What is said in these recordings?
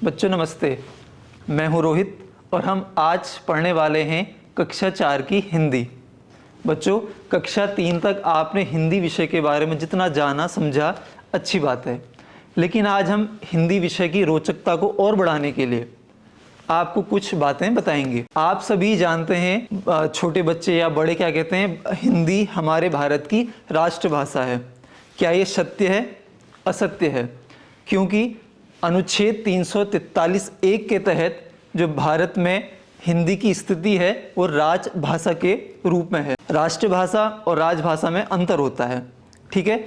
बच्चों नमस्ते, मैं हूं रोहित और हम आज पढ़ने वाले हैं कक्षा 4 की हिंदी। बच्चों, कक्षा 3 तक आपने हिंदी विषय के बारे में जितना जाना समझा अच्छी बात है, लेकिन आज हम हिंदी विषय की रोचकता को और बढ़ाने के लिए आपको कुछ बातें बताएंगे। आप सभी जानते हैं, छोटे बच्चे या बड़े क्या कहते हैं, हिंदी हमारे भारत की राष्ट्रभाषा है। क्या ये सत्य है? असत्य है, क्योंकि अनुच्छेद 343(1) के तहत जो भारत में हिंदी की स्थिति है वो राजभाषा के रूप में है। राष्ट्रभाषा और राजभाषा में अंतर होता है, ठीक है।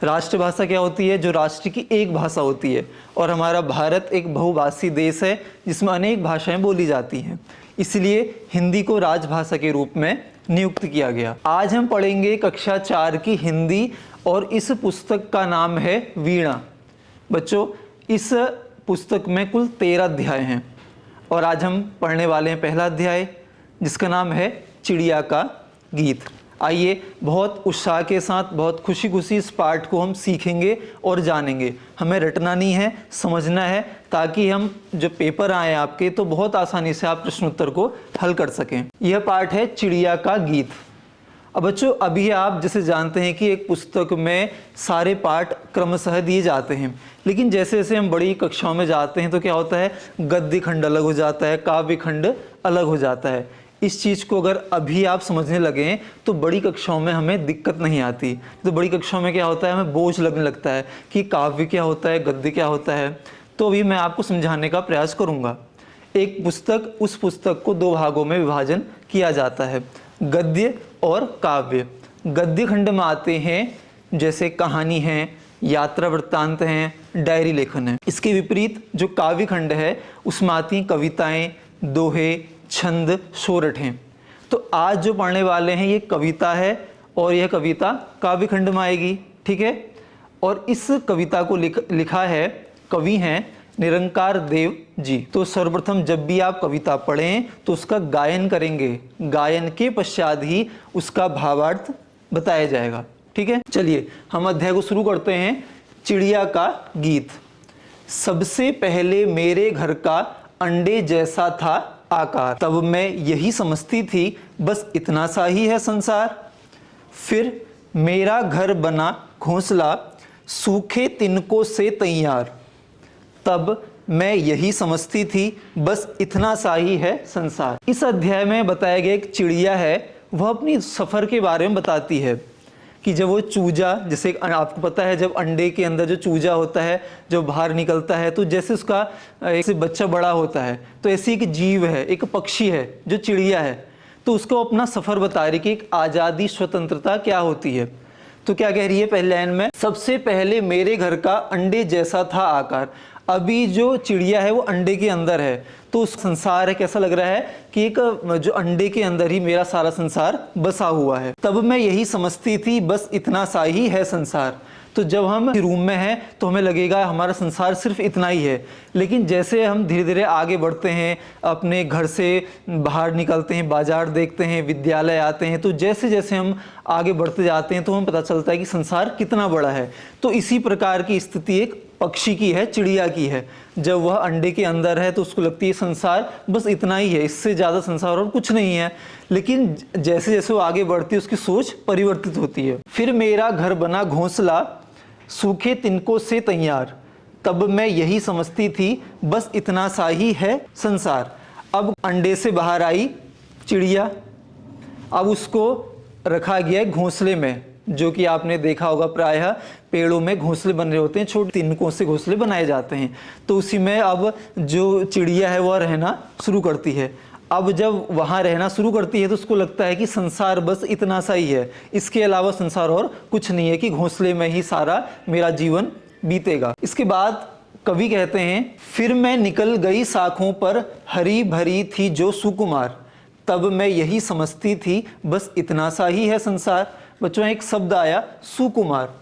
राष्ट्रभाषा क्या होती है? जो राष्ट्र की एक भाषा होती है, और हमारा भारत एक बहुभाषी देश है जिसमें अनेक भाषाएं बोली जाती हैं, इसलिए हिंदी को राजभाषा के रूप में नियुक्त किया गया। आज हम पढ़ेंगे कक्षा 4 की हिंदी और इस पुस्तक का नाम है वीणा। बच्चों, इस पुस्तक में कुल 13 अध्याय हैं और आज हम पढ़ने वाले हैं पहला अध्याय जिसका नाम है चिड़िया का गीत। आइए बहुत उत्साह के साथ, बहुत खुशी खुशी इस पाठ को हम सीखेंगे और जानेंगे। हमें रटना नहीं है, समझना है, ताकि हम जो पेपर आए आपके तो बहुत आसानी से आप प्रश्नोत्तर को हल कर सकें। यह पाठ है चिड़िया का गीत। अब बच्चों, अभी आप जैसे जानते हैं कि एक पुस्तक में सारे पाठ क्रमशः दिए जाते हैं, लेकिन जैसे जैसे हम बड़ी कक्षाओं में जाते हैं तो क्या होता है, गद्य खंड अलग हो जाता है, काव्य खंड अलग हो जाता है। इस चीज़ को अगर अभी आप समझने लगें तो बड़ी कक्षाओं में हमें दिक्कत नहीं आती। तो बड़ी कक्षाओं में क्या होता है, हमें बोझ लगने लगता है कि काव्य क्या होता है, गद्य क्या होता है। तो अभी मैं आपको समझाने का प्रयास करूँगा। एक पुस्तक, उस पुस्तक को 2 भागों में विभाजन किया जाता है, गद्य और काव्य। गद्य खंड में आते हैं जैसे कहानी है, यात्रा वृत्तांत हैं, डायरी लेखन है। इसके विपरीत जो काव्य खंड है उसमें आती हैं कविताएं, दोहे, छंद, सोरठ हैं। तो आज जो पढ़ने वाले हैं ये कविता है और यह कविता काव्य खंड में आएगी, ठीक है। और इस कविता को लिखा है, कवि हैं निरंकार देव जी। तो सर्वप्रथम जब भी आप कविता पढ़ें तो उसका गायन करेंगे, गायन के पश्चात ही उसका भावार्थ बताया जाएगा, ठीक है। चलिए हम अध्याय को शुरू करते हैं। चिड़िया का गीत। सबसे पहले मेरे घर का अंडे जैसा था आकार, तब मैं यही समझती थी बस इतना सा ही है संसार। फिर मेरा घर बना घोंसला सूखे तिनकों से तैयार, तब मैं यही समझती थी बस इतना सा ही है संसार। इस अध्याय में बताया गया एक चिड़िया है, वह अपनी सफ़र के बारे में बताती है कि जब वो चूजा, जैसे आपको पता है जब अंडे के अंदर जो चूजा होता है जो बाहर निकलता है तो जैसे उसका एक बच्चा बड़ा होता है, तो ऐसी एक जीव है, एक पक्षी है जो चिड़िया है, तो उसको अपना सफ़र बता रही कि एक आज़ादी स्वतंत्रता क्या होती है। तो क्या कह रही है पहले लाइन में, सबसे पहले मेरे घर का अंडे जैसा था आकार। अभी जो चिड़िया है वो अंडे के अंदर है, तो उस संसार है कैसा लग रहा है कि एक जो अंडे के अंदर ही मेरा सारा संसार बसा हुआ है। तब मैं यही समझती थी बस इतना सा ही है संसार। तो जब हम रूम में हैं तो हमें लगेगा हमारा संसार सिर्फ इतना ही है, लेकिन जैसे हम धीरे धीरे आगे बढ़ते हैं, अपने घर से बाहर निकलते हैं, बाजार देखते हैं, विद्यालय आते हैं, तो जैसे जैसे हम आगे बढ़ते जाते हैं तो हमें पता चलता है कि संसार कितना बड़ा है। तो इसी प्रकार की स्थिति एक पक्षी की है, चिड़िया की है। जब वह अंडे के अंदर है तो उसको लगती है संसार बस इतना ही है, इससे ज़्यादा संसार और कुछ नहीं है। लेकिन जैसे जैसे वो आगे बढ़ती है उसकी सोच परिवर्तित होती है। फिर मेरा घर बना घोंसला सूखे तिनकों से तैयार, तब मैं यही समझती थी बस इतना सा ही है संसार। अब अंडे से बाहर आई चिड़िया, अब उसको रखा गया है घोंसले में, जो कि आपने देखा होगा प्रायः पेड़ों में घोंसले बन रहे होते हैं, छोटे तिनकों से घोंसले बनाए जाते हैं। तो उसी में अब जो चिड़िया है वह रहना शुरू करती है। अब जब वहाँ रहना शुरू करती है तो उसको लगता है कि संसार बस इतना सा ही है, इसके अलावा संसार और कुछ नहीं है, कि घोंसले में ही सारा मेरा जीवन बीतेगा। इसके बाद कवि कहते हैं, फिर मैं निकल गई शाखों पर हरी भरी थी जो सुकुमार, तब मैं यही समझती थी बस इतना सा ही है संसार। बच्चों, एक शब्द आया सुकुमार,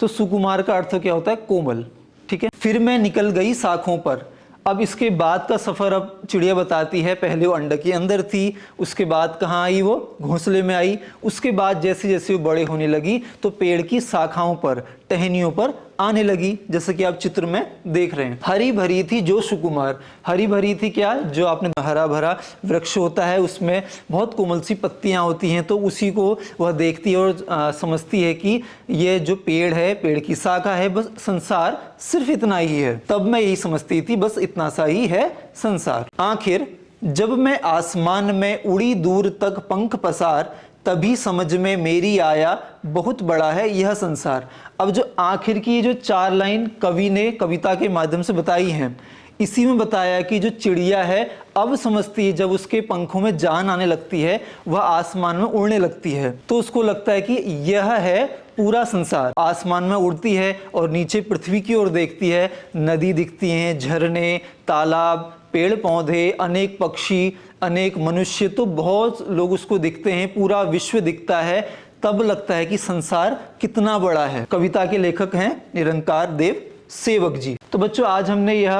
तो सुकुमार का अर्थ क्या होता है? कोमल, ठीक है। फिर मैं निकल गई शाखों पर, अब इसके बाद का सफ़र अब चिड़िया बताती है। पहले वो अंडे के अंदर थी, उसके बाद कहाँ आई? वो घोंसले में आई। उसके बाद जैसे जैसे वो बड़े होने लगी तो पेड़ की शाखाओं पर, टहनियों पर आने लगी, जैसे कि आप चित्र में देख रहे हैं। हरी भरी थी जो सुकुमार, हरी भरी थी क्या, जो आपने हरा भरा वृक्ष होता है उसमें बहुत कोमल सी पत्तियां होती हैं, तो उसी को वह देखती है और समझती है कि ये जो पेड़ है, पेड़ की शाखा है, बस संसार सिर्फ इतना ही है। तब मैं यही समझती थी, बस इतना सा ही है संसार। आखिर जब मैं आसमान में उड़ी दूर तक पंख पसार, तभी समझ में मेरी आया बहुत बड़ा है यह संसार। अब जो आखिर की जो 4 लाइन कवि ने कविता के माध्यम से बताई हैं, इसी में बताया कि जो चिड़िया है अब समझती है, जब उसके पंखों में जान आने लगती है, वह आसमान में उड़ने लगती है, तो उसको लगता है कि यह है पूरा संसार। आसमान में उड़ती है और नीचे पृथ्वी की ओर देखती है, नदी दिखती हैं, झरने, तालाब, पेड़ पौधे, अनेक पक्षी, अनेक मनुष्य, तो बहुत लोग उसको दिखते हैं, पूरा विश्व दिखता है। तब लगता है कि संसार कितना बड़ा है। कविता के लेखक हैं निरंकार देव सेवक जी। तो बच्चों, आज हमने यह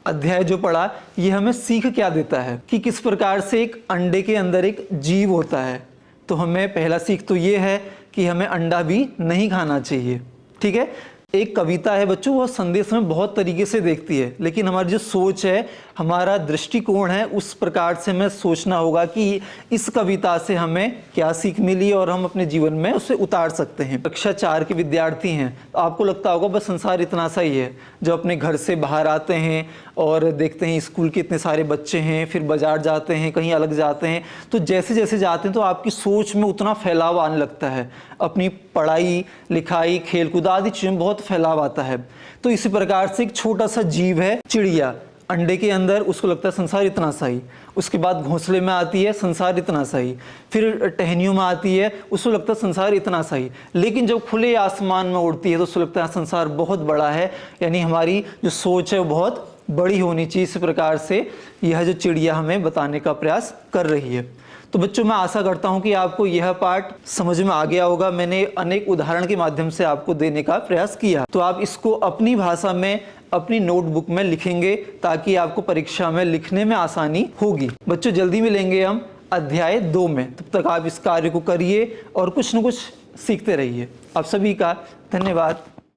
अध्याय जो पढ़ा, ये हमें सीख क्या देता है कि किस प्रकार से एक अंडे के अंदर एक जीव होता है। तो हमें पहला सीख तो ये है कि हमें अंडा भी नहीं खाना चाहिए। ठीक है, एक कविता है बच्चों, वह संदेश में बहुत तरीके से देखती है, लेकिन हमारी जो सोच है, हमारा दृष्टिकोण है, उस प्रकार से हमें सोचना होगा कि इस कविता से हमें क्या सीख मिली और हम अपने जीवन में उसे उतार सकते हैं। कक्षा 4 के विद्यार्थी हैं, तो आपको लगता होगा बस संसार इतना सा ही है। जब अपने घर से बाहर आते हैं और देखते हैं स्कूल के इतने सारे बच्चे हैं, फिर बाजार जाते हैं, कहीं अलग जाते हैं, तो जैसे जैसे जाते हैं तो आपकी सोच में उतना फैलाव आने लगता है। अपनी पढ़ाई लिखाई खेलकूद आदि चीज़ों में बहुत फैलाव आता है। तो इसी प्रकार से एक छोटा सा जीव है चिड़िया, अंडे के अंदर उसको लगता है संसार इतना सा ही, उसके बाद घोंसले में आती है संसार इतना सा ही, फिर टहनियों में आती है उसको लगता है संसार इतना सा ही, लेकिन जब खुले आसमान में उड़ती है तो उसको लगता है संसार बहुत बड़ा है। यानी हमारी जो सोच है वो बहुत बड़ी होनी चाहिए। इस प्रकार से यह जो चिड़िया हमें बताने का प्रयास कर रही है। तो बच्चों, मैं आशा करता हूं कि आपको यह पाठ समझ में आ गया होगा। मैंने अनेक उदाहरण के माध्यम से आपको देने का प्रयास किया, तो आप इसको अपनी भाषा में अपनी नोटबुक में लिखेंगे ताकि आपको परीक्षा में लिखने में आसानी होगी। बच्चों, जल्दी मिलेंगे हम अध्याय 2 में। तब तक आप इस कार्य को करिए और कुछ न कुछ सीखते रहिए। आप सभी का धन्यवाद।